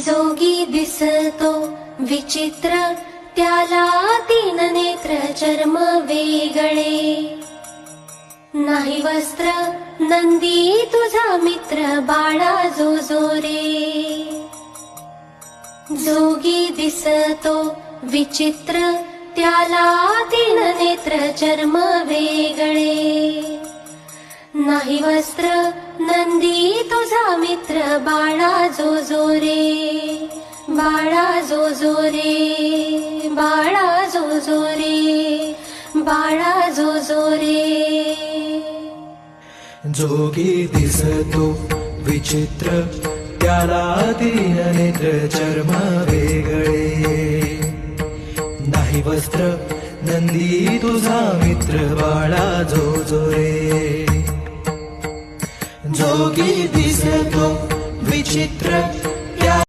जोगी दिसतो विचित्र, त्याला तीन नेत्र चर्म वेगळे. नाही वस्त्र नंदी तुझा मित्र, बाळा जो जो रे. जोगी दिसतो विचित्र, त्याला तीन नेत्र चर्म वेगळे. नाही वस्त्र नंदी तुझा मित्र, बाळा जो जो रे. बाळा जो जो रे, बाळा जो जो रे, बाळा जो जो रे. जोगी दिसतो विचित्र, त्याला तीन नेत्र चर्म वेगळे. नाही वस्त्र नंदी तुझा मित्र, बाळा जो जो रे. जोगी दिसतो विचित्र,